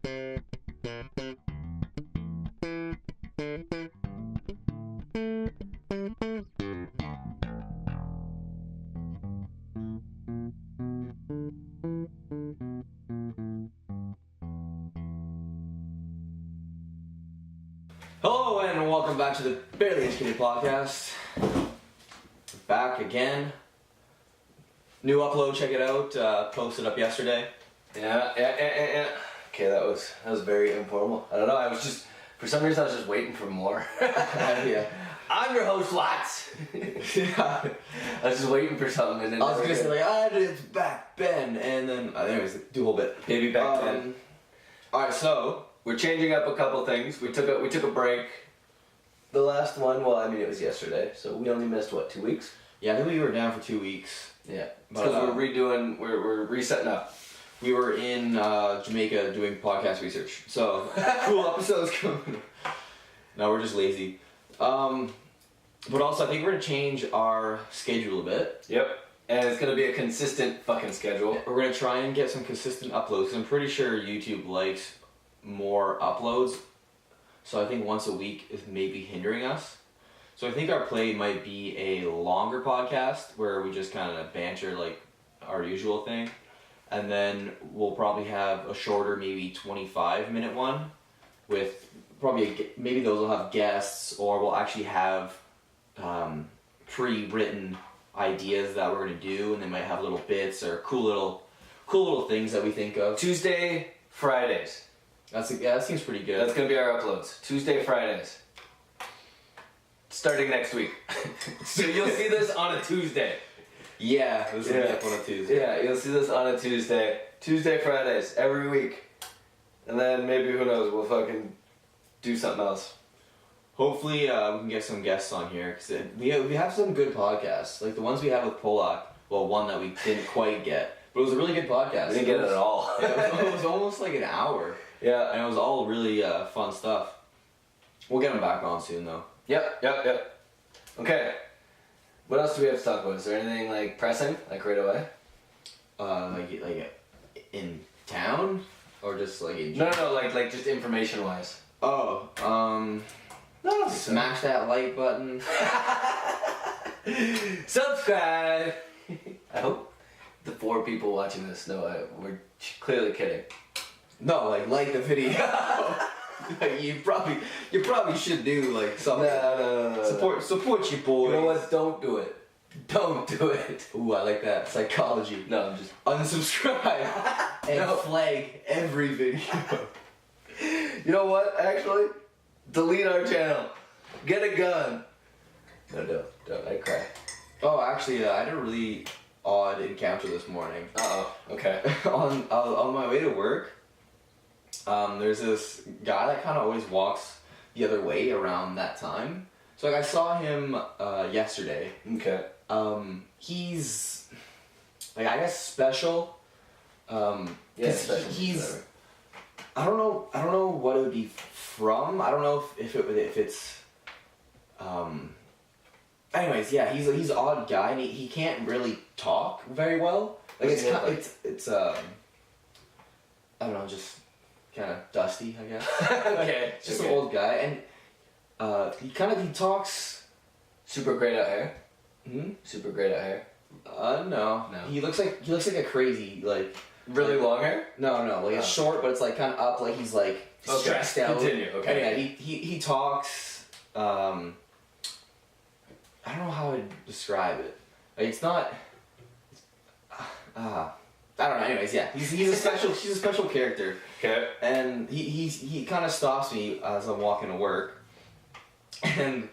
Hello and welcome back to the Barely Educated Podcast. Back again. New upload, check it out. Posted up yesterday. Yeah. Okay, that was very informal. I don't know, for some reason I was just waiting for more. Yeah. I'm your host, Watts. Yeah. I was just waiting for something and then I was gonna say it's back Ben, and then anyways, do a whole bit. Baby back then. Alright, so We're changing up a couple things. We took a break. The last one, it was yesterday, so we only missed 2 weeks? yeah, I think we were down for 2 weeks. Yeah. But, Because we're resetting up. We were in Jamaica doing podcast research, so cool episodes coming. No, we're just lazy. But also I think we're gonna change our schedule a bit. Yep. And it's gonna be a consistent fucking schedule. We're gonna try and get some consistent uploads. I'm pretty sure YouTube likes more uploads, so I think once a week is maybe hindering us. So I think our play might be a longer podcast where we just kind of banter like our usual thing, and then we'll probably have a shorter, maybe 25-minute one with maybe those will have guests, or we'll actually have pre-written ideas that we're gonna do, and they might have little bits or cool little things that we think of. Tuesday, Fridays. That seems pretty good. That's gonna be our uploads. Tuesday, Fridays. Starting next week. So you'll see this on a Tuesday. Yeah, this will be up on a Tuesday. Yeah, you'll see this on a Tuesday. Tuesday, Fridays, every week. And then maybe, who knows, we'll fucking do something else. Hopefully we can get some guests on here, because we have some good podcasts. Like the ones we have with Polak, one that we didn't quite get. But it was a really good podcast. We didn't get it at all. It was almost like an hour. Yeah. And it was all really fun stuff. We'll get them back on soon though. Yep. Okay. What else do we have to talk about? Is there anything like pressing, like right away? Like in town? Or just like in No, like just information wise. Oh, No, smash that like button. Subscribe! I hope the 4 people watching this know we're clearly kidding. No, like the video. Like, you probably should do like something. No. Support your boy. You know what? Don't do it. Don't do it. Ooh, I like that psychology. No, I'm just unsubscribe and flag every video. You know what? Actually, delete our channel. Get a gun. No, don't. I cry. Oh, actually, I had a really odd encounter this morning. Okay. on my way to work, there's this guy that kind of always walks the other way around that time. So like I saw him yesterday. Okay. He's like, I guess special. Special. He's. I don't know what it would be from. I don't know if it's. Anyways, yeah, he's an odd guy, and he can't really talk very well. Like it's I don't know, just kind of dusty, I guess. Okay. Just an old guy, and he talks. Super great at hair. Hmm? Super great at hair. No. He looks like a crazy Really long hair? No, it's short, but it's like kind of up, like he's like stressed out. Continue. Okay. And yeah, he talks. I don't know how to describe it. Like, it's not. I don't know. Anyways, yeah, he's a special character. Okay. And he kind of stops me as I'm walking to work, and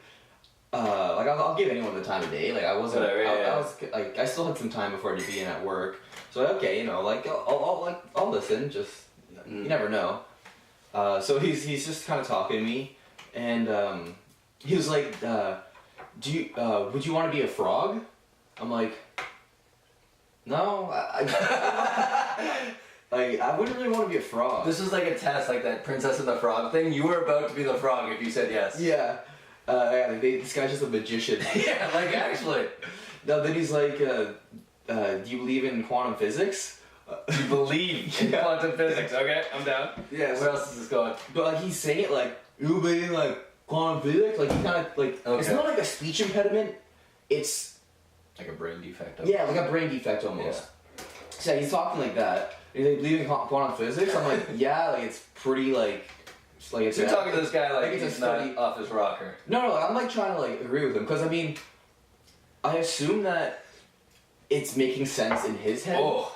I'll give anyone the time of day. Like I wasn't. I was like, I still had some time before to be in at work. So okay, I'll listen. Just you never know. So he's just kind of talking to me, and he was like, would you want to be a frog? I'm like, no, I wouldn't really want to be a frog. This was like a test, like that Princess and the Frog thing. You were about to be the frog if you said yes. Yeah. This guy's just a magician. Yeah, like actually. No, then he's like, do you believe in quantum physics? You believe in quantum physics. Okay, I'm down. Yeah. Where else is this going? But like he's saying it like you believe in like quantum physics. Like he kind of like it's not like a speech impediment. It's like a brain defect. Yeah, like a brain defect almost. Yeah. So he's talking like that. He's like believing in quantum physics. I'm like, yeah, like it's pretty like it's. So you're talking to this guy like he's not off his rocker. No, I'm like trying to like agree with him because I mean, I assume that it's making sense in his head. Oh,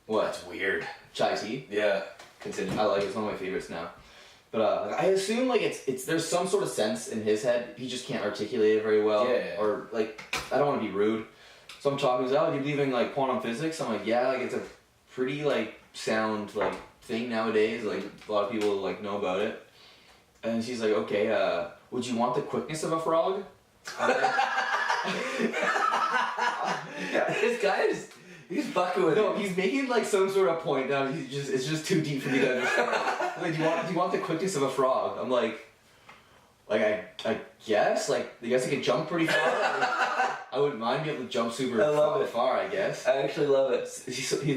what? That's weird. Chai tea? Yeah. Continue. I like it. It's one of my favorites now. But I assume like it's there's some sort of sense in his head. He just can't articulate it very well. Yeah. Or like I don't want to be rude. So I'm talking to him, oh, do you believe in like quantum physics? I'm like, yeah, like it's a pretty like sound like thing nowadays. Like a lot of people like know about it. And she's like, okay, would you want the quickness of a frog? This guy is he's fucking with No, he's making like some sort of point now. It's just too deep for me to understand. Like, do you want the quickness of a frog? I'm like I guess like I guess I could jump pretty far. Like, I wouldn't mind being able to jump super far. I guess. I actually love it.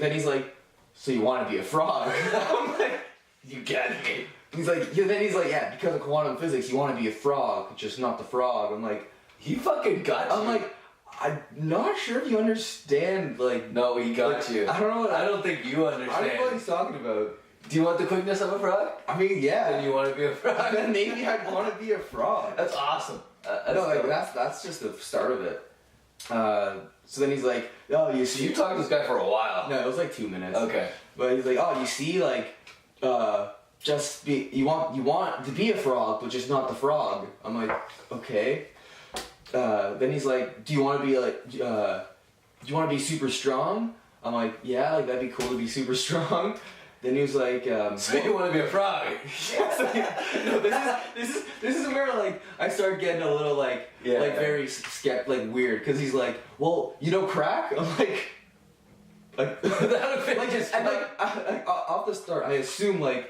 Then he's like, so you want to be a frog? I'm like, you get me. He's like, yeah, because of quantum physics, you want to be a frog, just not the frog. I'm like, he fucking got you. I'm like, I'm not sure if you understand, like... No, he got like, you. I don't know what... I don't think you understand. I don't know what he's talking about. Do you want the quickness of a frog? I mean, yeah. Then you want to be a frog? Then maybe I'd want to be a frog. That's awesome. No, like, that's just the start of it. So then he's like, oh, you see... You talked to this guy for a while. No, it was like 2 minutes. Okay. But he's like, oh, you see, like, just be... You want to be a frog, but just not the frog. I'm like, okay. Then he's like, do you want to be like, do you want to be super strong? I'm like, yeah, like that'd be cool to be super strong. Then he was like, so you want to be a frog? No, this is where like I start getting a little like very weird because he's like, well, you know crack? I'm like off the start I assume like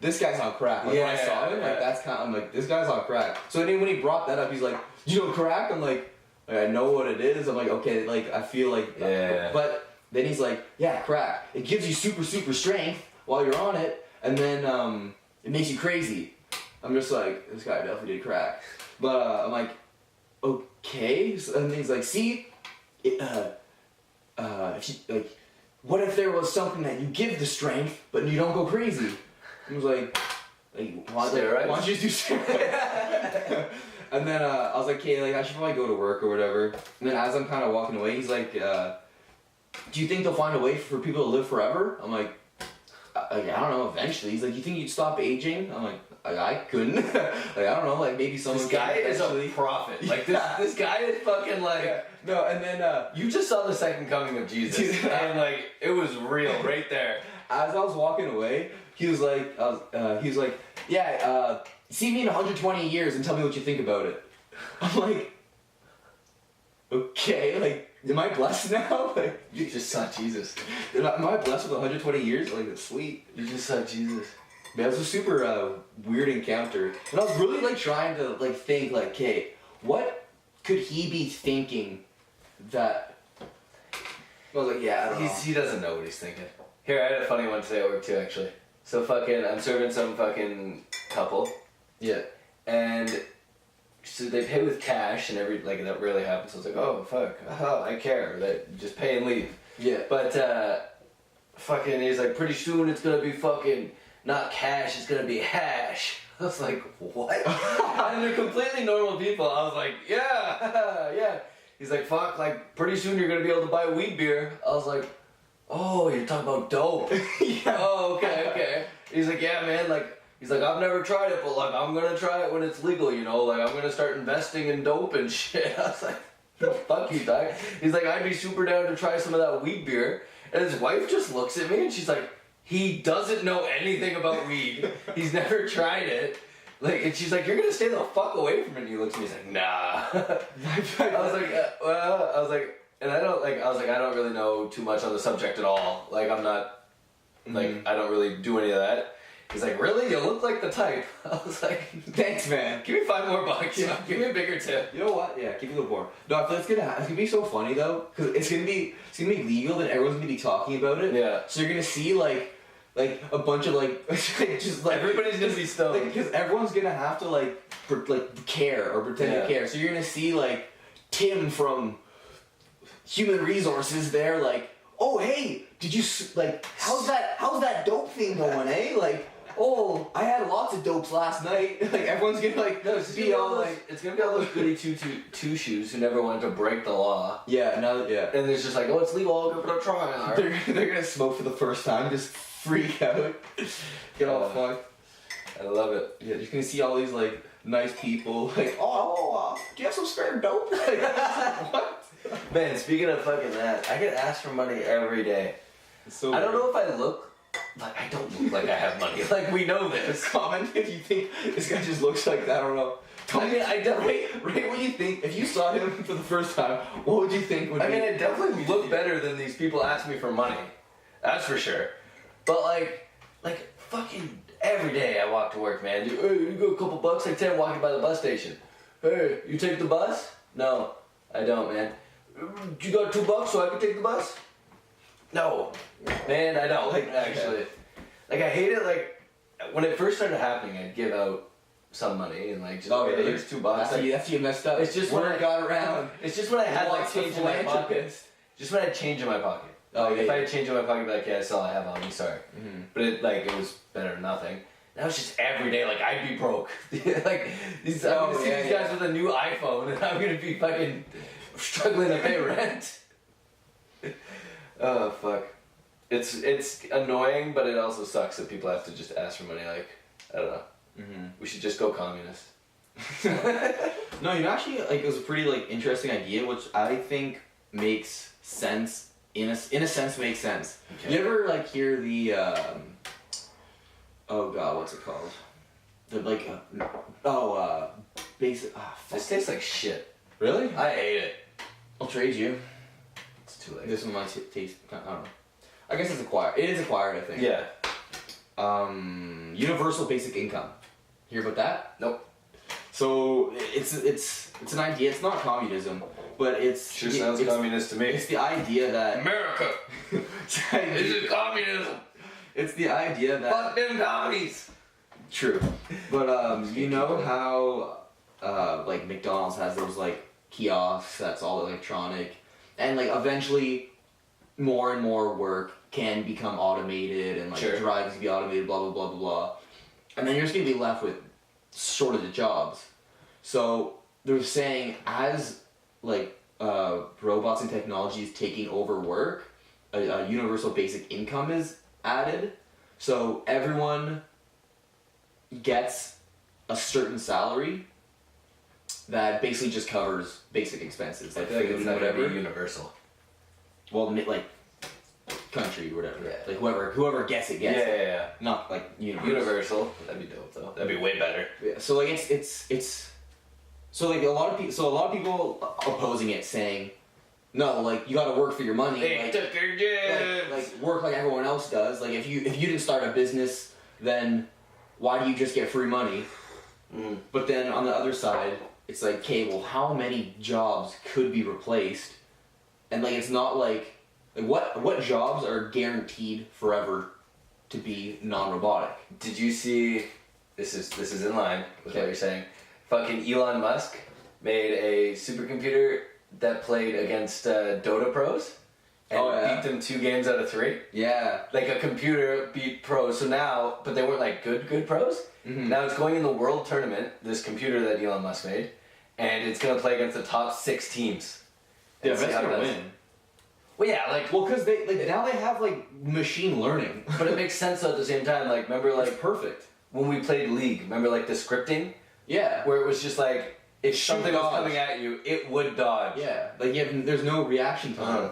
this guy's on crack. Like when I saw him, like that's kind of, I'm like, this guy's on crack. So then when he brought that up, he's like, you know crack? I'm like I know what it is. I'm like, okay, like I feel like but then he's like, yeah, crack. It gives you super strength while you're on it, and then it makes you crazy. I'm just like, this guy definitely did crack. But I'm like, okay. So, and he's like, see, if you, like, what if there was something that you give the strength, but you don't go crazy? I was like why don't you just do steroids? And then I was like, okay, like I should probably go to work or whatever. And then as I'm kind of walking away, he's like, do you think they'll find a way for people to live forever? I'm like, I don't know, eventually. He's like, you think you'd stop aging? I'm like, I couldn't. Like, I don't know, like maybe someone. This guy is a prophet. Like this guy is fucking like no. And then you just saw the second coming of Jesus, and like it was real right there. As I was walking away, he was like, yeah, see me in 120 years and tell me what you think about it. I'm like, okay, like. Am I blessed now? Like, you just saw Jesus. Am I blessed with 120 years? Like, that's sweet. You just saw Jesus. Man, it was a super weird encounter. And I was really, like, trying to, like, think, like, okay, what could he be thinking that... I was like, yeah, I don't know. He doesn't know what he's thinking. Here, I had a funny one today at work, too, actually. So, I'm serving some fucking couple. Yeah. And... So they pay with cash and that rarely happens. So I was like, oh fuck, I care. That just pay and leave. Yeah. But fucking, he's like, pretty soon it's gonna be fucking not cash, it's gonna be hash. I was like, what? And they're completely normal people. I was like, yeah. He's like, fuck, like pretty soon you're gonna be able to buy weed beer. I was like, oh, you're talking about dope. Yeah. Oh, okay. He's like, yeah, man, like. He's like, I've never tried it, but like, I'm gonna try it when it's legal, you know? Like, I'm gonna start investing in dope and shit. I was like, the fuck you, dog? He's like, I'd be super down to try some of that weed beer. And his wife just looks at me and she's like, he doesn't know anything about weed. He's never tried it. Like, and she's like, you're gonna stay the fuck away from it. And he looks at me, he's like, nah. I was like, I don't really know too much on the subject at all. Like, I'm not, like, I don't really do any of that. He's like, really? You look like the type. I was like, thanks, man. Give me $5 more. Give me a bigger tip. You know what? Yeah, give me a little more. No, I feel it's gonna be so funny though, because it's gonna be legal and everyone's gonna be talking about it. Yeah. So you're gonna see like a bunch of just like everybody's gonna be stoned because everyone's gonna have to care or pretend to care. So you're gonna see like Tim from Human Resources there, like, oh hey, did you how's that dope thing going, eh? Like, oh, I had lots of dopes last night. Like everyone's gonna be all it's gonna be all those goody two shoes who never wanted to break the law. Yeah, and it's just like, oh, it's legal, I'll give it a try. They're gonna smoke for the first time, just freak out, get all fucked. I love it. Yeah, you're gonna see all these like nice people like, do you have some spare dope? Like, what? Man, speaking of fucking that, I get asked for money every day. So I don't know if I look like I don't look like I have money. Like, we know this. Comment if you think this guy just looks like that. I don't know. I mean, I definitely. Rate what you think. If you saw him for the first time, what would you think would be? I mean, I definitely look better than these people ask me for money. That's for sure. But like fucking every day I walk to work, man. Hey, you got a couple bucks? Like 10 walking by the bus station. Hey, you take the bus? No, I don't, man. You got $2 so I can take the bus? No, man, I don't. Actually, I hate it. Like when it first started happening, I'd give out some money and just here's $2. That's you messed up. It's just when I got around. It's just when I had change in my pocket. Just when I had change in my pocket. If I had change in my pocket, I'd be like, yeah, that's all I have on me. Sorry, but it was better than nothing. Now it's just every day. Like I'd be broke. I'm gonna see these guys with a new iPhone, and I'm gonna be fucking struggling to pay rent. Oh fuck. It's annoying, but it also sucks that people have to just ask for money. Like, I don't know. We should just go communist. No, actually, it was a pretty interesting idea, which I think makes sense. In a sense, makes sense. Okay. You ever hear the oh god, what's it called? The basic. This tastes like shit. Really? I hate it. I'll trade you. It's too late. This one might taste. I don't know. I guess it's acquired. It is acquired, I think. Yeah. Universal basic income. Hear about that? Nope. So it's an idea. It's not communism, but it's sure sounds communist to me. It's the idea that America. This is communism. It's the idea that fuck them commies. True, but you know how McDonald's has those kiosks that's all electronic, and eventually more and more work can become automated and driving can be automated, blah blah blah blah blah, and then you're just gonna be left with shortage of jobs. So they're saying as robots and technology is taking over work, a universal basic income is added, so everyone gets a certain salary that basically just covers basic expenses like food and whatever. Universal. Well, country or whatever. Yeah. Whoever gets it gets it. Yeah. Not universal. Universal. That'd be dope though. That'd be way better. Yeah. So it's so a lot of people opposing it, saying, no, you gotta work for your money. They took your jobs. Work like everyone else does. If you didn't start a business, then why do you just get free money? But then on the other side, it's okay, well, how many jobs could be replaced? And it's not what jobs are guaranteed forever to be non-robotic? Did you see? This is in line with what you're saying. Fucking Elon Musk made a supercomputer that played against Dota pros and beat them 2 games out of 3. Yeah. A computer beat pros. So now, but they weren't good pros. Now it's going in the world tournament. This computer that Elon Musk made, and it's gonna play against the top 6 teams. Yeah, that's gonna win. Well, yeah, because they now they have machine learning, but it makes sense though at the same time. Remember, it's perfect when we played League. Remember, the scripting. Yeah. Where it was just if something was coming at you, it would dodge. Yeah. There's no reaction time.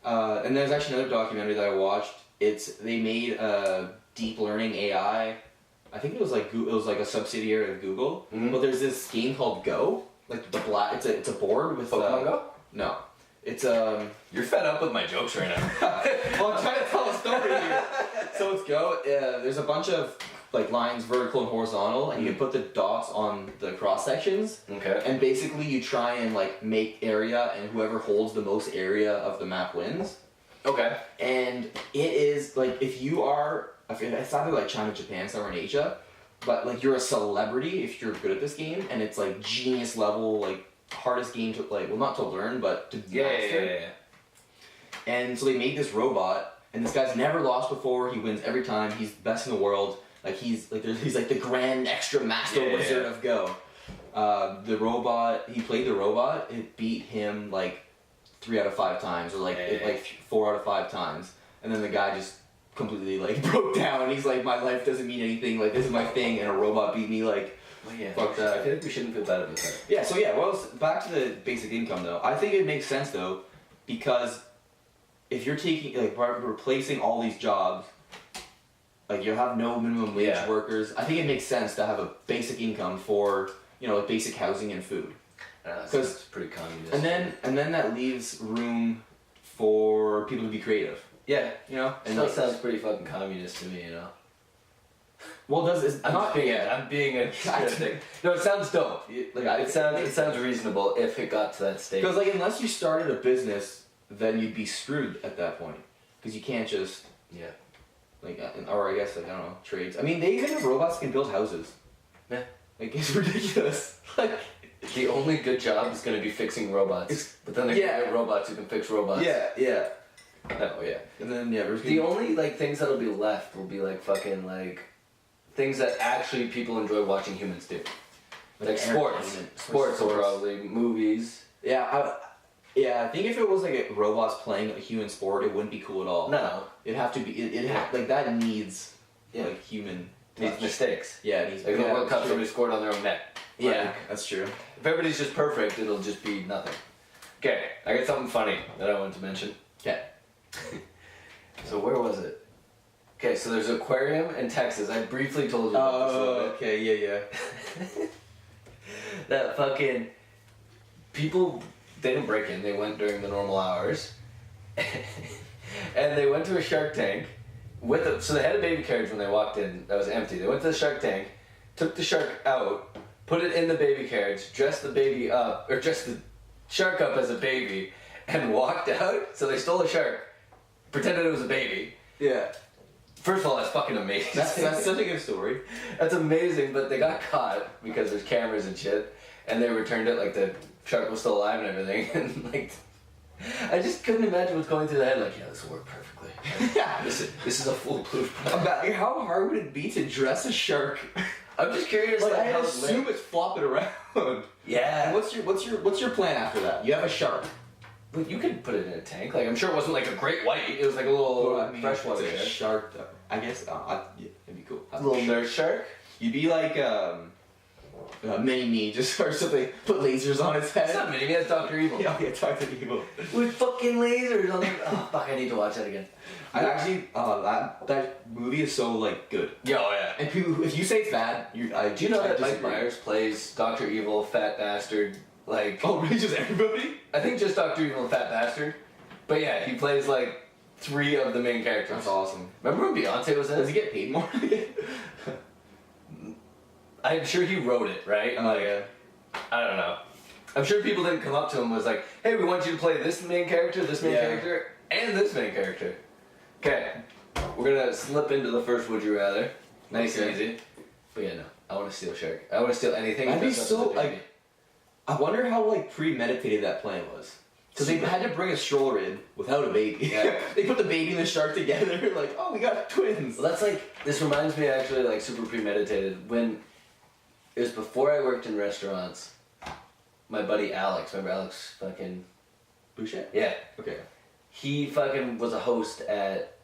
And there's actually another documentary that I watched. They made a deep learning AI. I think it was it was a subsidiary of Google. But there's this game called Go. It's a board with Pokemon Go? No. It's You're fed up with my jokes right now. Well, I'm trying to tell a story here. So it's Go. There's a bunch of like lines vertical and horizontal, and you can put the dots on the cross sections. Okay. And basically you try and like make area, and whoever holds the most area of the map wins. Okay. And it is like if you are, it's either like China, Japan, somewhere in Asia, but like you're a celebrity if you're good at this game, and it's like genius level, like hardest game to like, well, not to learn, but to master. Yeah. And so they made this robot, and this guy's never lost before. He wins every time. He's the best in the world. Like he's like the grand extra master wizard of Go. The robot, he played the robot. It beat him like 3 out of 5 times, or like 4 out of 5 times. And then the guy just completely like broke down. He's like, my life doesn't mean anything. Like this is my thing, and a robot beat me. Like, fuck that. I feel like we shouldn't feel bad about that. Yeah. So yeah. Well, back to the basic income though. I think it makes sense though, because if you're taking like replacing all these jobs, like you have no minimum wage workers, I think it makes sense to have a basic income for, you know, like basic housing and food. Because it's pretty communist. And then that leaves room for people to be creative. Yeah, you know, and that sounds pretty fucking communist to me, you know. Well, I'm being a no, it sounds dope. Like it sounds reasonable if it got to that stage. Because like unless you started a business, then you'd be screwed at that point, because you can't just like, or I guess like I don't know, trades. I mean, they even have robots that can build houses. Yeah, like it's ridiculous. Like the only good job is going to be fixing robots, but then they can get robots who can fix robots. Yeah. Oh yeah. And then the only like things that'll be left will be like fucking like things that actually people enjoy watching humans do, like sports or probably movies. Yeah, I think if it was like robots playing a human sport, it wouldn't be cool at all. No, it'd have to be. Like that needs like human. Needs mistakes. Yeah, it needs. Like the World Cup, somebody scored on their own net. Yeah, that's true. If everybody's just perfect, it'll just be nothing. Okay, I got something funny that I wanted to mention. Okay. So where was it? Okay, so there's an aquarium in Texas. I briefly told you about this a little bit. Okay, yeah. That fucking people, they didn't break in. They went during the normal hours, and they went to a shark tank so they had a baby carriage when they walked in that was empty. They went to the shark tank, took the shark out, put it in the baby carriage, dressed the shark up as a baby, and walked out. So they stole a shark, pretended it was a baby. Yeah. First of all, that's fucking amazing. That's such a good story. That's amazing, but they got caught because there's cameras and shit, and they returned it like the shark was still alive and everything, and like, I just couldn't imagine what's going through the head. Like, yeah, this will work perfectly. Yeah. This is a foolproof plan. Like, how hard would it be to dress a shark? I'm just curious. Like, I assume it's flopping around. Yeah. And what's your plan after that? You have a shark. But you could put it in a tank. Like, I'm sure it wasn't like a great white. It was like a little freshwater shark. I guess it'd be cool. A little nurse shark. You'd be like Mini-Me, just or something. Put lasers on his head. It's not Mini-Me. That's Dr. Evil. Yeah, Dr. Evil. With fucking lasers on it. Oh fuck! I need to watch that again. I actually that movie is so like good. Yeah, oh yeah. And people, if you say it's bad, do you know that Mike Myers plays Dr. Evil, fat bastard? Like, oh, really? Just everybody? I think just Dr. Evil and Fat Bastard. But yeah, he plays like 3 of the main characters. That's awesome. Remember when Beyonce was in it? Does he get paid more? I'm sure he wrote it, right? Oh, yeah. I don't know. I'm sure people didn't come up to him and was like, hey, we want you to play this main character, and this main character. Okay, we're gonna slip into the first Would You Rather. Nice and easy. But yeah, no. I want to steal shark. I want to steal anything. That'd be so, like, I wonder how like premeditated that plan was. Because they had to bring a stroller in without a baby. Yeah. They put the baby and the shark together, like, oh, we got twins. Well, that's like, this reminds me actually like super premeditated. When it was before I worked in restaurants, my buddy Alex, remember Alex fucking Boucher? Yeah. Okay. He fucking was a host at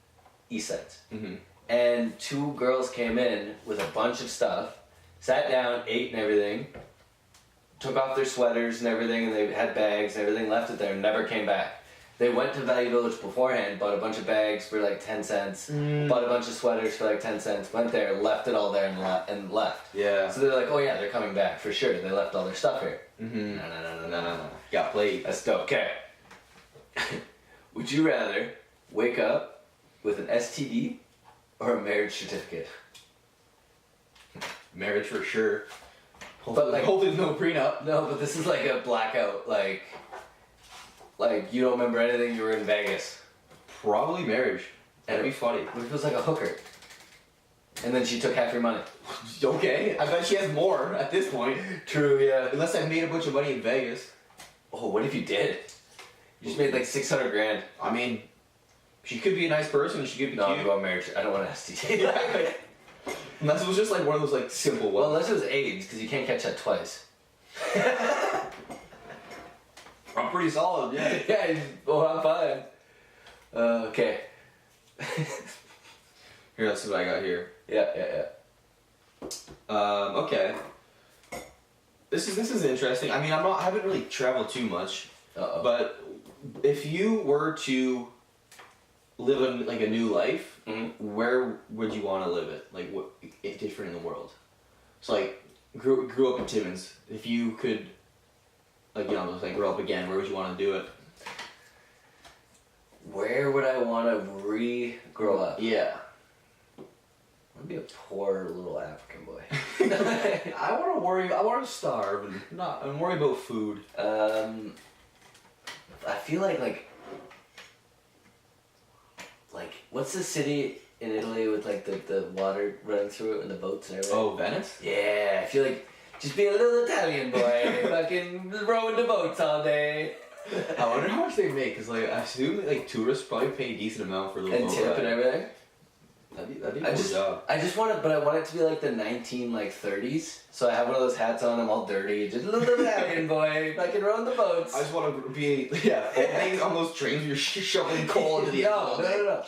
Eastsides. Mm-hmm. And 2 girls came in with a bunch of stuff, sat down, ate and everything, took off their sweaters and everything, and they had bags and everything, left it there, and never came back. They went to Value Village beforehand, bought a bunch of bags for like 10 cents, bought a bunch of sweaters for like 10 cents, went there, left it all there and left. Yeah. So they're like, oh yeah, they're coming back for sure. They left all their stuff here. Mm-hmm. No. Got played. That's dope. Okay. Would you rather wake up with an STD or a marriage certificate? marriage for sure. Hopefully, But like, hopefully no prenup. No, but this is like a blackout. Like you don't remember anything. You were in Vegas. Probably marriage. That'd be funny. What if it was like a hooker? And then she took half your money. Okay, I bet she has more at this point. True, yeah. Unless I made a bunch of money in Vegas. Oh, what if you did? You just made like $600,000. I mean, she could be a nice person. She could be No, cute. I'm about marriage. I don't want to STD. Yeah. Unless it was just like one of those like simple Well, ones. unless it was AIDS, because you can't catch that twice. I'm pretty solid, yeah. Yeah, well, I'm fine. Okay. Here, let's see what I got here. Yeah. Okay. This is interesting. I mean, I haven't really traveled too much, Uh-oh. but if you were to live a new life, Mm-hmm. where would you want to live it? Like, what different in the world? So, like, grew up in Timmins. If you could, like, just like grow up again, where would you want to do it? Where would I want to grow up? Yeah. I want to be a poor little African boy. I want to starve and worry about food. I feel like what's the city in Italy with like the water running through it and the boats and everything? Oh, Venice? Yeah, I feel like just be a little Italian boy, fucking rowing the boats all day. I wonder how much they make, because like, I assume like tourists probably pay a decent amount for a little And boat tip ride. and everything. That'd be a cool job. I just want it, but I want it to be like the 1930s. So I have one of those hats on, I'm all dirty, just a little Italian boy, fucking rowing the boats. I just want to be, old on those trains where you're shoveling coal into the end. No.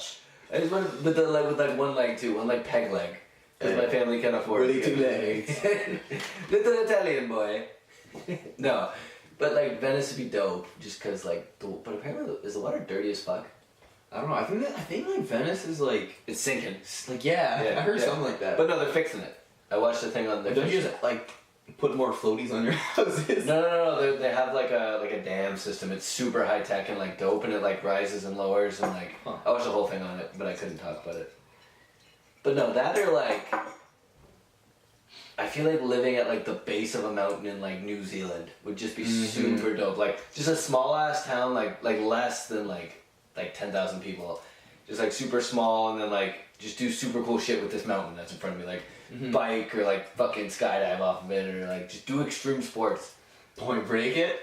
I just want, but with one leg too, one like peg leg, because my family can afford. Really two legs. Little Italian boy. No, but like Venice would be dope, just cause but apparently is the water dirty as fuck? I don't know. I think like Venice is like It's sinking. like I heard something like that. But no, they're fixing it. I watched the thing on the. Don't you just like put more floaties on your houses? No. They have like a dam system. It's super high tech and like dope, and it like rises and lowers and like. Huh. I watched the whole thing on it, but I couldn't talk about it. But no, that or like. I feel like living at like the base of a mountain in like New Zealand would just be super dope. Like just a small ass town, like less than like 10,000 people, just like super small, and then like just do super cool shit with this mountain that's in front of me, like bike or like fucking skydive off of it, or like just do extreme sports. Point Break it.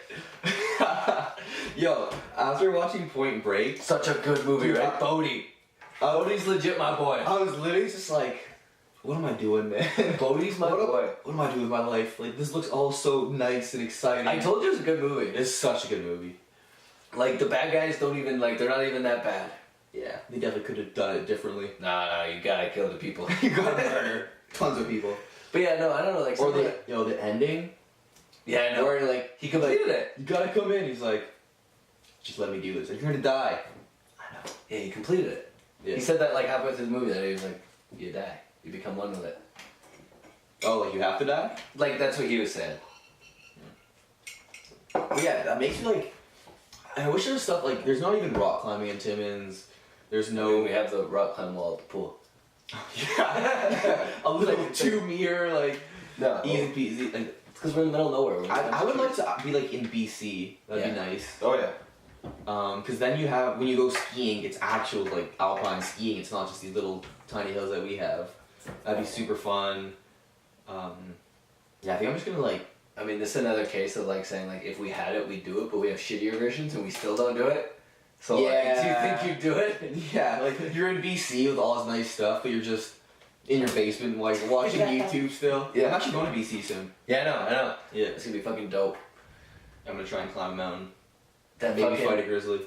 Yo, after watching Point Break, Such a good movie, Dude, right? Bodhi. Bodhi's legit my boy. I was literally just like, what am I doing, man? Bodhi's my boy. What am I doing with my life? Like, this looks all so nice and exciting. I told you it was a good movie. It's such a good movie. Like the bad guys don't even they're not even that bad. Yeah, they definitely could have done it differently. Nah, you gotta kill the people. You gotta murder tons of people. But yeah, no, I don't know, like Or something. the ending. Yeah, I know. Where like He completed it. You gotta come in. He's like, just let me do this. Like, you're gonna die. I know. Yeah, he completed it. Yeah. He said that like halfway through the movie that he was like, you die. You become one with it. Oh, like you have to die? Like that's what he was saying. But yeah, that makes me like. I wish there was stuff like there's not even rock climbing in Timmins. There's no. We have the rock climb wall at the pool. Yeah, a little 2 meter like No. easy peasy. Like, It's because we're in the middle of nowhere. I would like to be like in BC. That'd be nice. Oh yeah. Because then you have when you go skiing, it's actual like alpine skiing. It's not just these little tiny hills that we have. That'd be super fun. Yeah, I think I'm just gonna like. I mean, this is another case of like saying like if we had it, we'd do it, but we have shittier versions and we still don't do it. So like, do you think you'd do it? Yeah, like you're in BC with all this nice stuff, but you're just in your basement like watching YouTube still. Yeah. I'm actually going to BC soon. Yeah, I know. Yeah, It's gonna be fucking dope. I'm gonna try and climb a mountain. That Maybe fucking, fight a grizzly.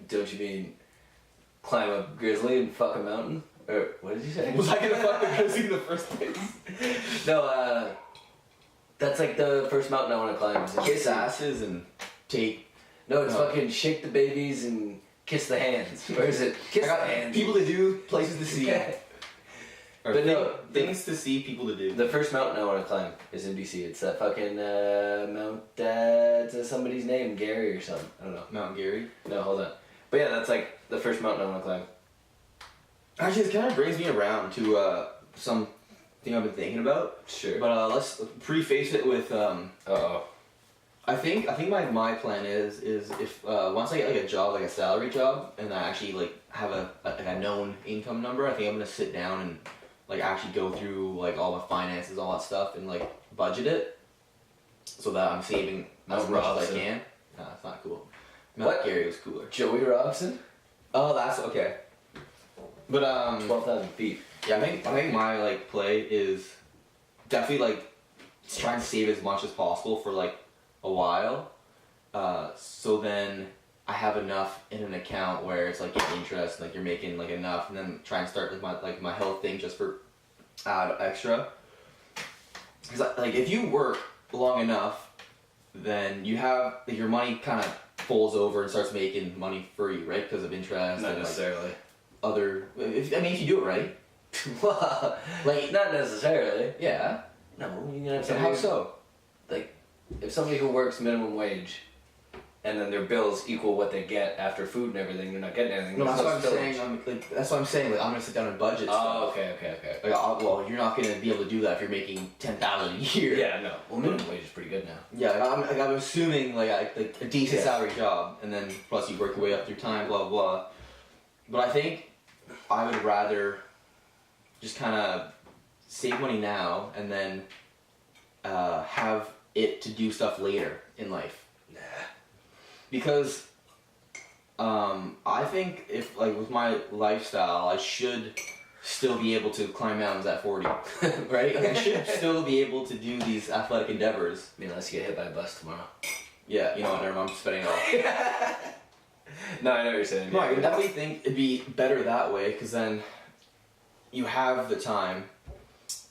Don't you mean climb a grizzly and fuck a mountain? Or what did you say? Was I gonna fuck the grizzly in the first place? No, that's like the first mountain I want to climb. Is Kiss asses and take. No, it's No. fucking shake the babies and kiss the hands. Where is it? Kiss I got the hands. people to do, places to see. Okay. Or But no, things to see, people to do. The first mountain I want to climb is in BC. It's that fucking Mount. It's somebody's name, Gary or something. I don't know. Mount Gary. No, hold on. But yeah, that's like the first mountain I want to climb. Actually, this kind of brings me around to some thing I've been thinking about. Sure. But let's preface it with I think my plan is if once I get like a job, like a salary job, and I actually like have a known income number, I think I'm gonna sit down and like actually go through like all my finances, all that stuff, and like budget it, so that I'm saving as much as I can. No, that's not cool. What? Gary was cooler. Joey Robson? Oh, that's okay. But 12,000 feet. Yeah, I think my like play is definitely like trying to save as much as possible for like a while, so then I have enough in an account where it's like getting interest, like you're making like enough, and then try and start like my health thing just for add extra. Because like if you work long enough, then you have like, your money kind of falls over and starts making money for you, right? Because of interest. Not and, necessarily. Like, if you do it right. Well, like not necessarily. Yeah. No, you have So how so? Like, if somebody who works minimum wage, and then their bills equal what they get after food and everything, they're not getting anything. No, that's what I'm saying. That's what I'm saying. Like, I'm gonna sit down and budget. Oh, stuff. okay. Like, well, you're not gonna be able to do that if you're making $10,000 a year. Yeah, no. Well, minimum wage is pretty good now. Yeah, I'm assuming like a decent salary job, and then plus you work your way up through time, blah blah. But I think I would rather just kind of save money now and then have it to do stuff later in life. Nah. Because I think if like with my lifestyle, I should still be able to climb mountains at 40, right? Like, I should still be able to do these athletic endeavors. I mean, unless you get hit by a bus tomorrow. Yeah, you know what? Never mind. I'm spitting it off. No, I know what you're saying. No, I definitely think it'd be better that way, because then you have the time,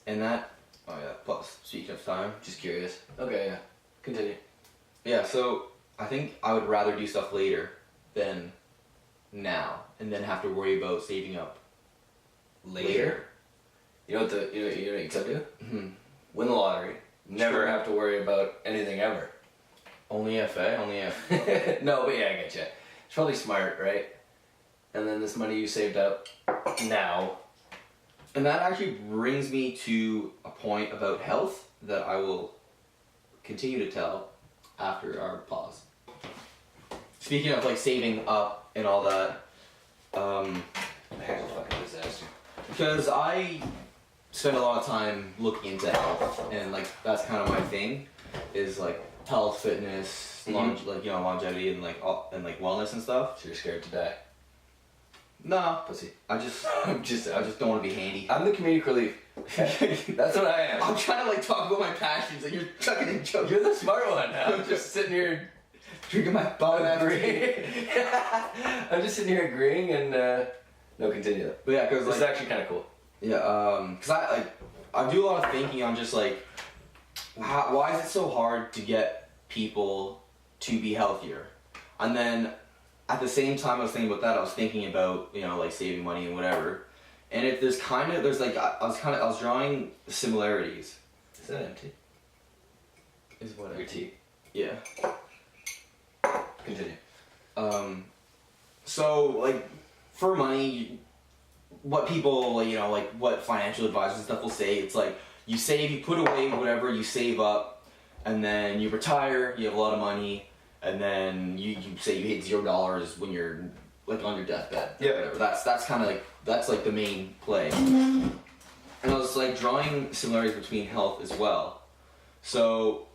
and that. Oh yeah. Plus, speaking of time. Just curious. Okay, yeah. Continue. Yeah. So I think I would rather do stuff later than now, and then have to worry about saving up later. You know what you could do? Mm-hmm. Win the lottery. Never have to worry about anything ever. Only FA. Only F. No, but yeah, I get you. It's probably smart, right? And then this money you saved up now. And that actually brings me to a point about health that I will continue to tell after our pause. Speaking of like saving up and all that, My hair's a fucking disaster. because I spend a lot of time looking into health, and like that's kind of my thing, is like health, fitness, longevity, and like wellness and stuff. So you're scared to die. No, Pussy. I just don't want to be handy. I'm the comedic relief. That's what I am. I'm trying to like talk about my passions, and you're chucking in jokes. You're the smart one. I'm just sitting here Drinking my bottom agreeing. I'm just sitting here agreeing and no, continue. But yeah, because This like, is actually kind of cool. Yeah, because I do a lot of thinking on just like why is it so hard to get people to be healthier, and then at the same time I was thinking about that, I was thinking about like saving money and whatever, and if there's like I was drawing similarities. Is that empty? Is what Your tea. Yeah. Continue. So like for money, what people like what financial advisors and stuff will say, it's like you save, you put away whatever you save up, and then you retire, you have a lot of money, and then you say you hit $0 when you're like on your deathbed. Yeah. Whatever. That's kind of like the main play. And I was like drawing similarities between health as well. So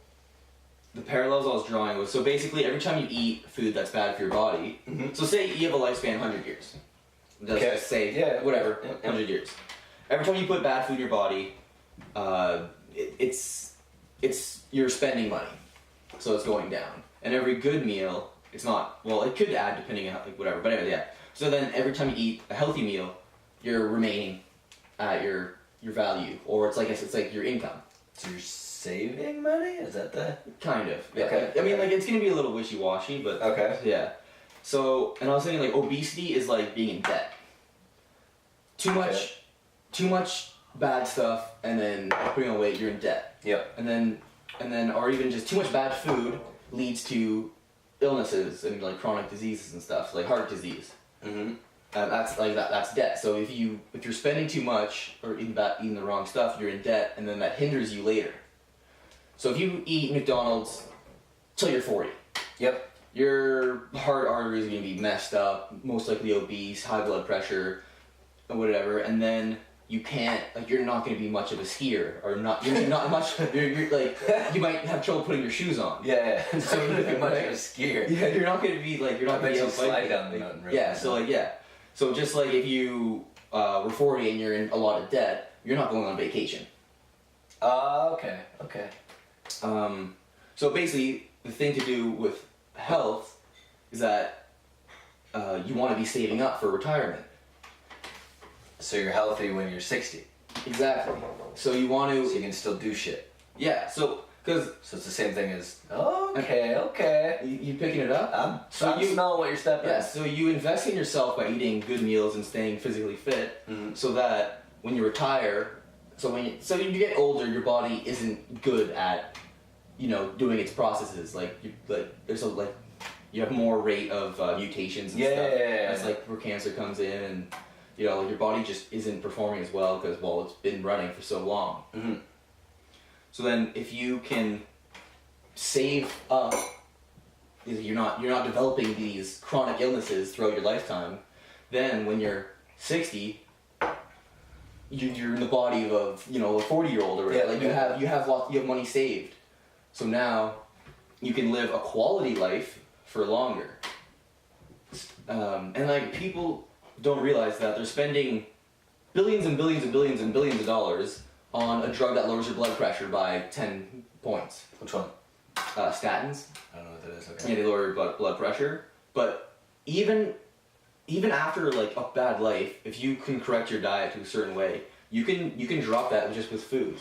the parallels I was drawing was, so basically every time you eat food that's bad for your body, so say you have a lifespan 100 years. Just say, whatever, 100 years. Every time you put bad food in your body, you're spending money, so it's going down. And every good meal, it's not, well, it could add depending on whatever, but anyway, yeah. So then every time you eat a healthy meal, you're remaining at your value, or it's like your income. So you're saving money? Is that the... Kind of. Yeah. Okay. I mean, like, it's gonna be a little wishy-washy, but... Okay. Yeah. So, and I was thinking, like, obesity is like being in debt. Too much bad stuff, and then putting on weight, you're in debt. Yep. And then, or even just too much bad food leads to illnesses and like chronic diseases and stuff, like heart disease. Mm-hmm. that's like that's debt. So if you're spending too much or eating the wrong stuff, you're in debt, and then that hinders you later. So if you eat McDonald's till you're 40, yep, your heart arteries are gonna be messed up, most likely obese, high blood pressure, or whatever, and then you can't, like, you're not gonna be much of a skier, or you're not much. You're like, you might have trouble putting your shoes on. Yeah. So you're not gonna be much of a skier. Yeah, you're not gonna be like, you're not gonna be able to slide down the mountain. Yeah. So like, yeah. So just like if you were 40 and you're in a lot of debt, you're not going on vacation. Okay. So basically, the thing to do with health is that you want to be saving up for retirement. So you're healthy when you're 60. Exactly. So you want to. So you can still do shit. Yeah. So because. So it's the same thing as. Okay. You picking it up? I'm smelling what you're stepping. Yeah. So you invest in yourself by eating good meals and staying physically fit, so that when you retire, so when you get older, your body isn't good at, doing its processes. You have more rate of mutations and stuff. Yeah. That's like where cancer comes in, and your body just isn't performing as well because it's been running for so long. Mm-hmm. So then, if you can save up, you're not developing these chronic illnesses throughout your lifetime. Then when you're 60, you're in the body of a 40-year-old or whatever. You have money saved. So now you can live a quality life for longer. And like, people don't realize that they're spending billions and billions and billions and billions of dollars on a drug that lowers your blood pressure by 10 points. Which one? Statins. I don't know what that is. Okay. Yeah, they lower your blood pressure. But even after like a bad life, if you can correct your diet to a certain way, you can drop that just with food.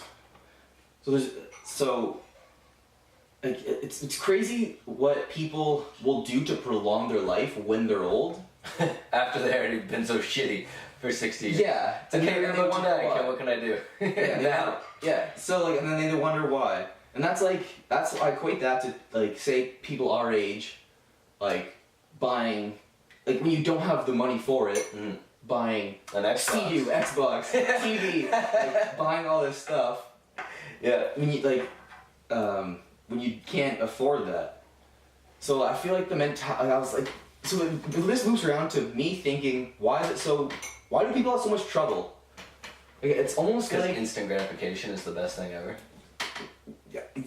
It's crazy what people will do to prolong their life when they're old. After they've already been so shitty for 60 years. Yeah. It's okay, you're about to die. Okay, what can I do? Now. Yeah. So like, and then they wonder why. And I equate that to like, say people our age, like buying, like when you don't have the money for it, buying an Xbox, Xbox, TV, like, buying all this stuff. Yeah. When you can't afford that. So I feel like I was like, so this loops around to me thinking, why do people have so much trouble? Like, it's almost like instant gratification is the best thing ever.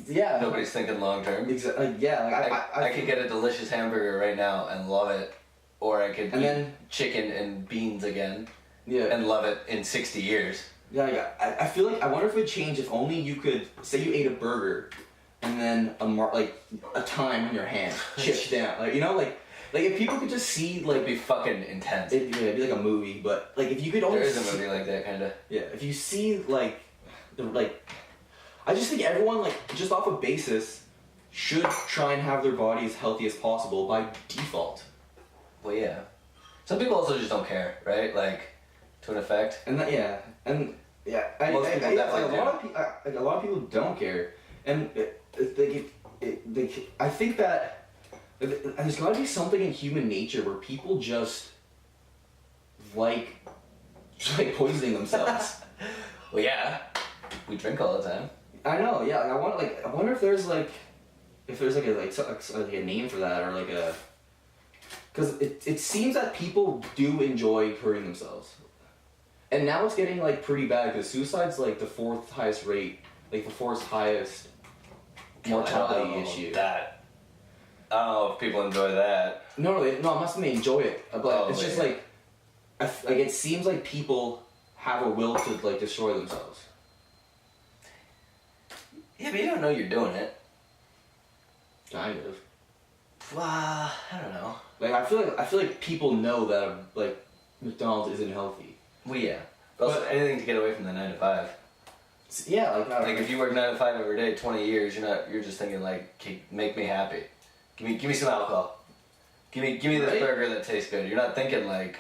Yeah. Nobody's thinking long term. Exactly. I could get a delicious hamburger right now and love it, or I could eat chicken and beans again. Yeah. And love it in 60 years. Yeah. I feel like, I wonder if it would change if only you could say you ate a burger, and then a time on your hand chipped down, like if people could just see, like, it'd be fucking intense. It'd be like a movie, but like if you could only. There is a movie like that, kind of. Yeah, if you see I just think everyone, like, just off of basis, should try and have their body as healthy as possible by default. Well, yeah. Some people also just don't care, right? Like, to an effect. And that, yeah, and yeah, a lot of people don't care, and I think that there's got to be something in human nature where people just like poisoning themselves. Well, yeah, we drink all the time. I know, yeah. I wonder if there's a name for that, or like a, because it seems that people do enjoy hurting themselves, and now it's getting like pretty bad because suicide's like the fourth highest rate, like the fourth highest mortality issue. That. I don't know if people enjoy that. No, I'm not saying they enjoy it, but it's just like it seems like people have a will to like destroy themselves. Yeah, but you don't know you're doing it. Kind of. Well, I don't know. Like I feel like people know that like McDonald's isn't healthy. Well, yeah. But also anything to get away from the 9 to 5. Yeah, like if you work 9 to 5 every day, 20 years, you're just thinking like, make me happy. Give me some alcohol. Give me this burger that tastes good. You're not thinking like,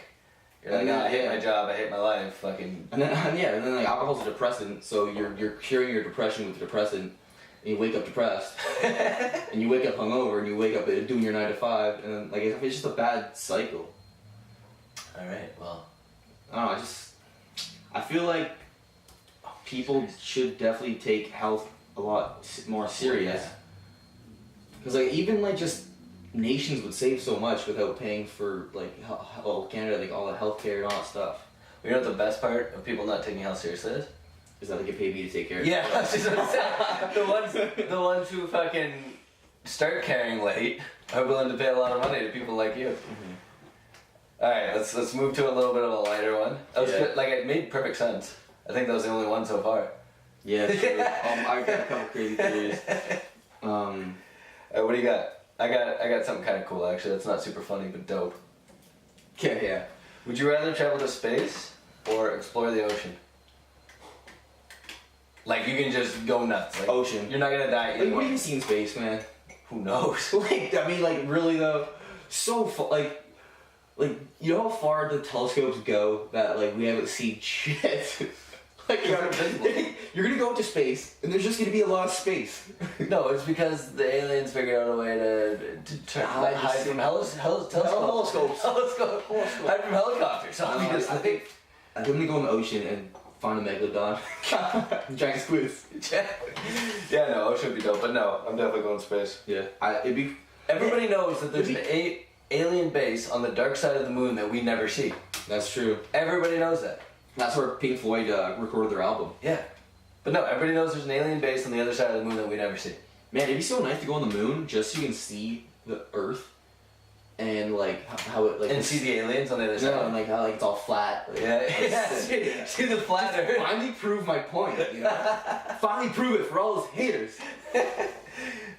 I hate my job, I hate my life, fucking. And then like alcohol's a depressant, so you're curing your depression with the depressant, and you wake up depressed, and you wake up hungover, and you wake up doing your 9 to 5, and then like it's just a bad cycle. All right. Well. I don't know. I feel like people should definitely take health a lot more serious. Because like even like just nations would save so much without paying for like Canada, like all the healthcare and all that stuff. You know what the best part of people not taking health seriously is? Is that they get paid me to take care of Yeah, that's just what I'm saying. The ones who fucking start carrying weight are willing to pay a lot of money to people like you. Mm-hmm. All right, let's move to a little bit of a lighter one. That was good. Like it made perfect sense. I think that was the only one so far. Yeah, true. I got a couple crazy theories. What do you got? I got something kind of cool actually. That's not super funny but dope. Okay, yeah. Would you rather travel to space or explore the ocean? Like you can just go nuts. Like, ocean. You're not gonna die. Like what do you see in space, man? Who knows? Like I mean, like really though, so far. Like you know how far the telescopes go that like we haven't seen shit. Like you're gonna go to space and there's just gonna be a lot of space. No, it's because the aliens figured out a way to hide from telescopes. Hide from helicopters. I think I'm gonna go in the ocean and find a megalodon. Giant squids. Yeah, no, ocean would be dope, but no, I'm definitely going to space. Yeah, Everybody knows that there's an alien base on the dark side of the moon that we never see. That's true. Everybody knows that. That's where Pink Floyd recorded their album. Yeah. But no, everybody knows there's an alien base on the other side of the moon that we never see. Man, it'd be so nice to go on the moon just so you can see the Earth and like how it like. And see the aliens on the other side. No, and like how like it's all flat. Like, yeah. See the flat Earth. Finally prove my point. You know? Finally prove it for all those haters.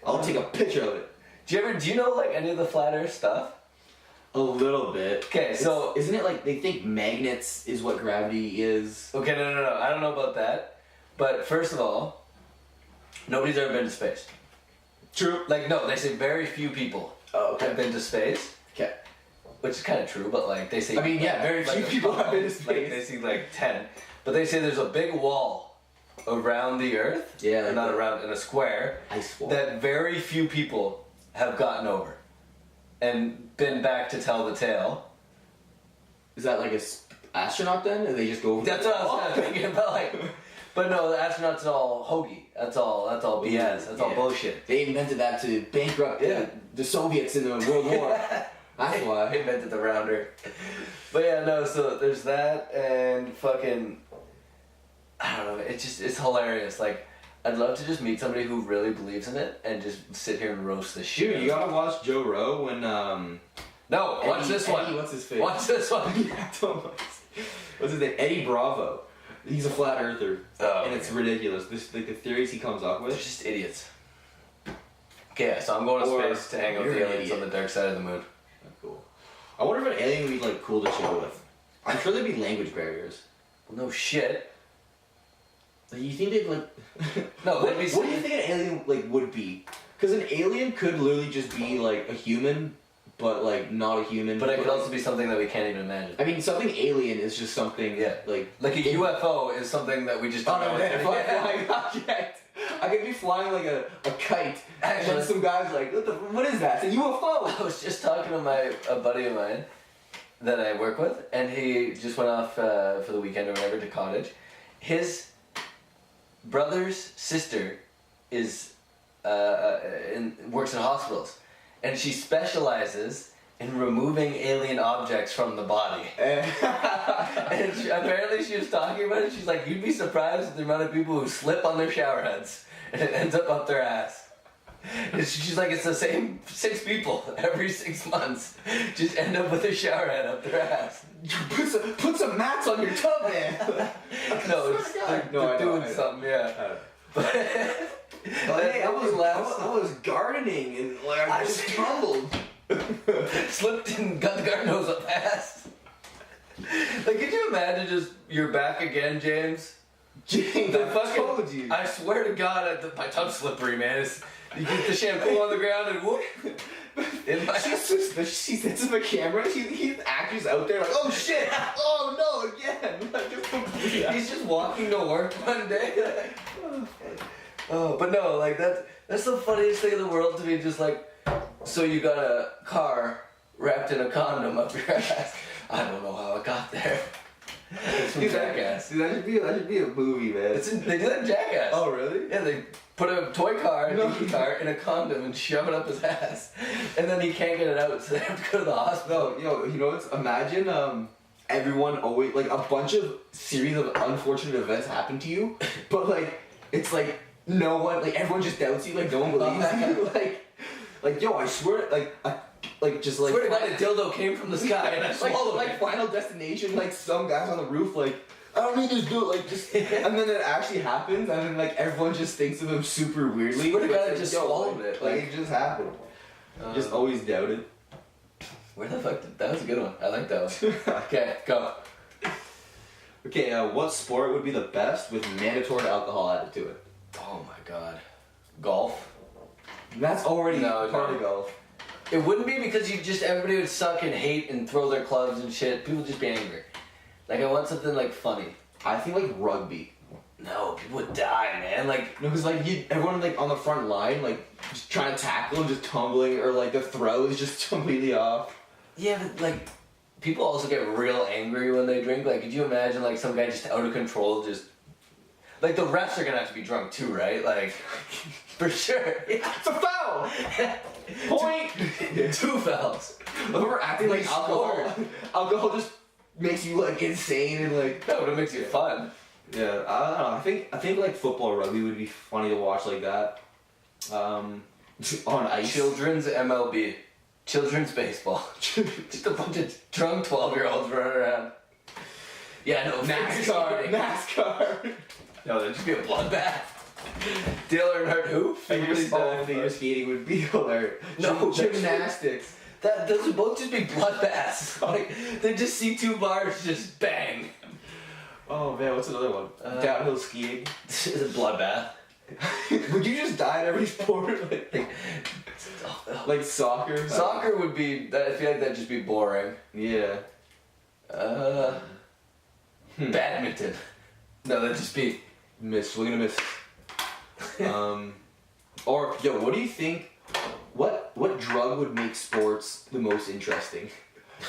I'll take a picture of it. Do you know like any of the flat Earth stuff? A little bit. Okay, so isn't it like they think magnets is what gravity is? Okay, no. I don't know about that. But first of all, nobody's ever been to space. True. Like no, they say very few people have been to space. Okay. Which is kind of true, but like they say. I mean, yeah, very few people have been to space. Like, they see like 10, but they say there's a big wall around the Earth. Yeah. Like not around in a square. Ice wall. That very few people have gotten over. And been back to tell the tale. Is that like a astronaut then? Or they just go over? That's what I was kind of thinking about. Like, but no, the astronauts are all hoagie. That's all BS. That's all bullshit. They invented that to bankrupt the Soviets in the World War. That's why they invented the rounder. But yeah, no. So there's that and fucking. I don't know. It's hilarious. Like. I'd love to just meet somebody who really believes in it and just sit here and roast the shit. Dude, you gotta watch Joe Rogan when No, watch this one. What's his face? Watch this one. What's his name? Eddie Bravo. He's a flat earther. And it's ridiculous. Like the theories he comes up with. They're just idiots. Okay, so I'm going to space to hang out with the aliens on the dark side of the moon. That's cool. I wonder if an alien would be like cool to chill with. I'm sure there'd be language barriers. Well, no shit. Like, you think they'd like? No, what do you think an alien like would be? Because an alien could literally just be like a human, but like not a human. But it could also be something that we can't even imagine. I mean, something alien is just something like a UFO is something that we just don't know. If I'm flying object, I could be flying like a kite, and then some guy's like, "What is that? It's a UFO." I was just talking to a buddy of mine that I work with, and he just went off for the weekend or whatever to cottage. His brother's sister is works in hospitals, and she specializes in removing alien objects from the body. And apparently she was talking about it. She's like, you'd be surprised at the amount of people who slip on their shower heads and it ends up their ass. And she's like, it's the same 6 people every 6 months just end up with a shower head up their ass. Put some mats on your tub, man. No, they're doing something, yeah. But hey, I was gardening and like I just tumbled. Slipped and got the garden hose up ass. Like, could you imagine just you're back again, James? James, I told you. I swear to God, my tub's slippery, man. You get the shampoo on the ground and whoop. She sits in the camera. He's actors out there like, oh shit, oh no, again. He's just walking to work one day. Oh, but no, like that's the funniest thing in the world to me. Just like, so you got a car wrapped in a condom up your ass. I don't know how it got there. It's from Jackass. Dude, that should be a movie, man. They do that in Jackass. Oh, really? Yeah, they put a toy car, a dinky car, in a condom and shove it up his ass. And then he can't get it out, so they have to go to the hospital. No, you know what's, imagine, everyone always, like, a bunch of series of unfortunate events happen to you, but, like, it's like, no one, like, everyone just doubts you, like, no one believes you, like, yo, I swear, just like. Swear to God, a dildo came from the sky and I swallowed like, it. Final Destination, like, some guys on the roof, like, I don't need this dude, like, just, and then it actually happens, and then, like, everyone just thinks of him super weirdly. Swear to God, like, I just swallowed it. Like, it just happened. Just always doubted. Where the fuck that was a good one. I like that one. Okay, go. Okay, what sport would be the best with mandatory alcohol added to it? Oh my God. Golf? That's already part no. of golf. It wouldn't be because everybody would suck and hate and throw their clubs and shit. People would just be angry. Like, I want something, like, funny. I think, like, rugby. No, people would die, man. Like, No, because, like, everyone, like, on the front line, like, just trying to tackle and just tumbling, or, like, the throw is just completely off. yeah, but, like, people also get real angry when they drink. Like, could you imagine, like, some guy just out of control, just... Like, the refs are gonna have to be drunk, too, right? Like, for sure. It's a foul! Point! 2 fouls. We're acting like We alcohol. scored. Alcohol just makes you, like, insane and, like... No, but it makes it fun. Yeah, I don't know. I think like football or rugby would be funny to watch like that. On ice. Children's MLB. Children's baseball. Just a bunch of drunk 12-year-olds running around. Yeah, no, NASCAR. No, there'd just be a bloodbath. Dale Earnhardt who? Figure skating would be hilarious. No, Gymnastics. Those would both just be bloodbaths. Like, they just see 2 bars just bang. Oh man, what's another one? Downhill skiing. This is a bloodbath. Would you just die in every sport? Like soccer? Soccer would be, I feel like that'd just be boring. Yeah. Badminton. No, that'd just be... Miss. We're gonna miss. Or, yo, what do you think, what drug would make sports the most interesting?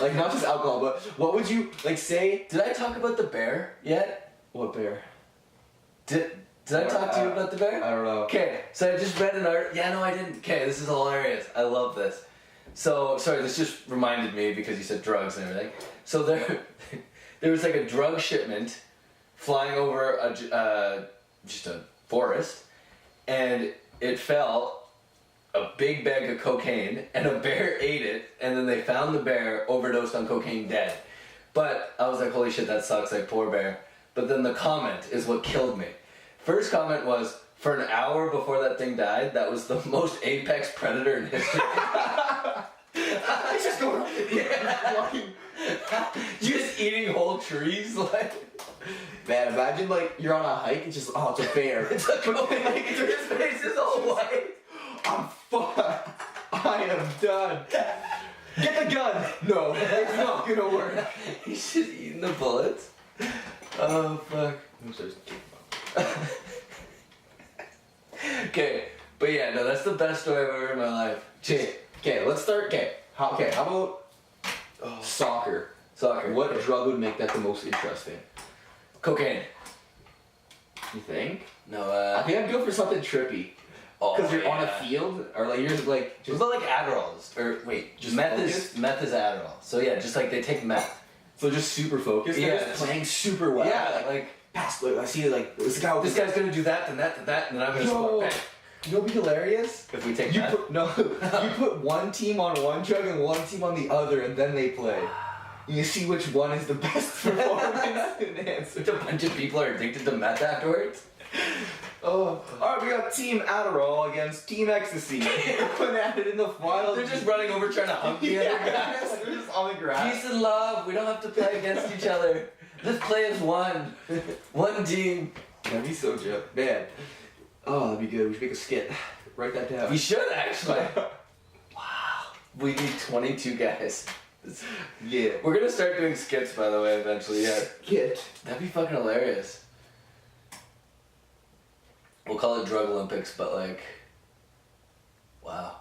Like, not just alcohol, but what would you, like, say... Did I talk about the bear yet? What bear? Did I talk to you about the bear? I don't know. Okay, so I just read an art. Yeah, no, I didn't. Okay, this is hilarious. I love this. So, sorry, this just reminded me because you said drugs and everything. So there was like a drug shipment flying over just a forest, and it fell a big bag of cocaine, and a bear ate it, and then they found the bear overdosed on cocaine dead. But I was like, holy shit, that sucks, like, poor bear. But then the comment is what killed me. First comment was, for an hour before that thing died, that was the most apex predator in history. It's just going... Yeah. Just eating whole trees, like... Man, imagine, like, you're on a hike, and just, oh, it's a bear. It's a cocaine. His face is all white. I'm fucked. I am done. Get the gun. No, it's not gonna work. He's just eating the bullets. Oh, fuck. Okay, but yeah, no, that's the best story I've ever heard in my life. Okay, let's start. Okay, how about soccer? Soccer. What drug would make that the most interesting? Cocaine. You think? No, I think I'd go for something trippy. Because you're on a field, or like you're like What just about like Adderalls? Or wait, Just meth focused? is Adderall. So yeah, just like they take meth. so just super focused. Yeah, They're just playing super well. Yeah, like pass. Like I see like this guy. this guy's gonna do that, then that, then that, and then I'm gonna score. Bang. You know what'd be hilarious? If we take You meth. you put one team on one drug and one team on the other, and then they play. You see which one is the best performance and answer. A bunch of people are addicted to meth afterwards. Oh, alright, we got Team Adderall against Team Ecstasy. Put at it in the final. They're just running over trying to hug the other guys. They're just on the grass. Peace and love. We don't have to play against each other. Let's play as one. One team. That'd be so joke. Man. Oh, that'd be good. We should make a skit. Write that down. We should actually. Wow. We need 22 guys. Yeah. We're gonna start doing skits, by the way, eventually. Yeah. Skit. That'd be fucking hilarious. We'll call it Drug Olympics, but like, wow.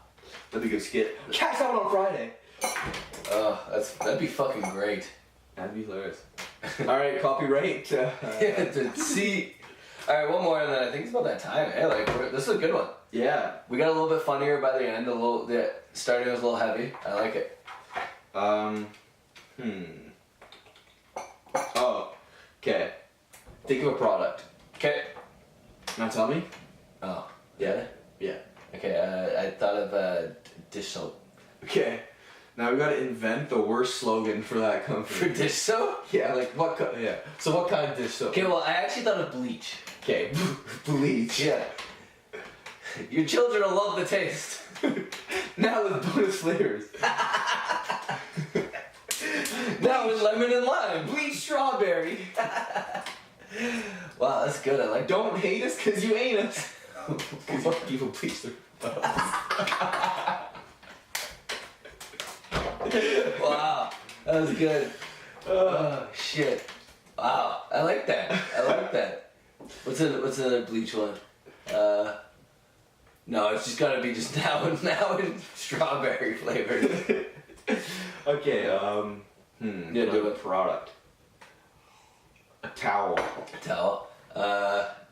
That'd be a good skit. Catch out on Friday. That'd be fucking great. That'd be hilarious. Alright, copyright. See. Alright, one more and then I think it's about that time. Hey, like, this is a good one. Yeah. We got a little bit funnier by the end. The starting was a little heavy. I like it. Oh. Okay. Think of a product. Okay. Now tell me? Oh. Yeah. Yeah. Okay, I thought of dish soap. Okay. Now we gotta invent the worst slogan for that company. For dish soap? Yeah, like what yeah. So what kind of dish soap? Okay, well I actually thought of bleach. Okay. Bleach. Yeah. Your children will love the taste. Now with bonus flavors. Now with lemon and lime. Bleach strawberry. Wow, that's good. I like Don't hate us cause you ain't us. Cause people bleach their Wow, that was good. Oh shit. Wow, I like that. I like that. What's another bleach one? No, it's just gotta be just now in strawberry flavored. Okay, Yeah, do it. Product. A towel. Towel. That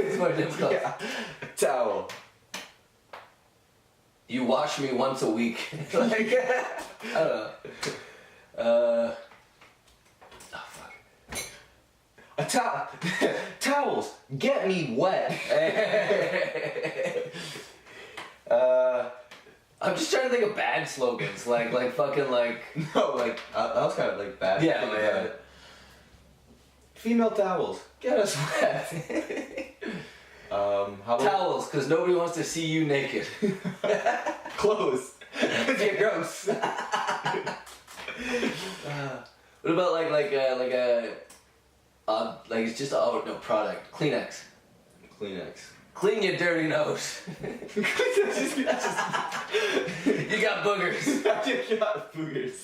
was more difficult. Yeah. A towel. You wash me once a week. Like, I don't know. Oh fuck. A towel. Towels. Get me wet. I'm just trying to think of bad slogans, like fucking like. No, like that was kind of like bad. Yeah, Think yeah. about it. Female towels. Get us wet. How about Towels, because nobody wants to see you naked. clothes? Cause you're gross. What about like it's just no product. Kleenex. Kleenex. Clean your dirty nose. You got boogers. I got boogers.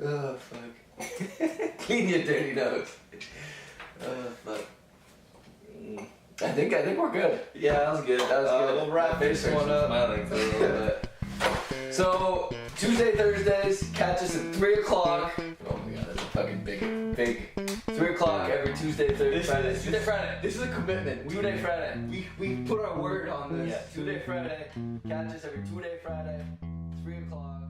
Oh fuck. Clean your dirty nose. Oh fuck. I think we're good. Yeah, that was good. That was good. We'll wrap this one up. Smiling for a little bit. So Tuesday, Thursdays, catch us at 3 o'clock. Oh my god, that's a fucking big. 3 o'clock every Tuesday, Thursday, Friday. Tuesday, Friday. This is a commitment. Two-day Friday. We put our word on this. Yeah, 2-day Friday. Catch us every 2-day Friday, 3 o'clock.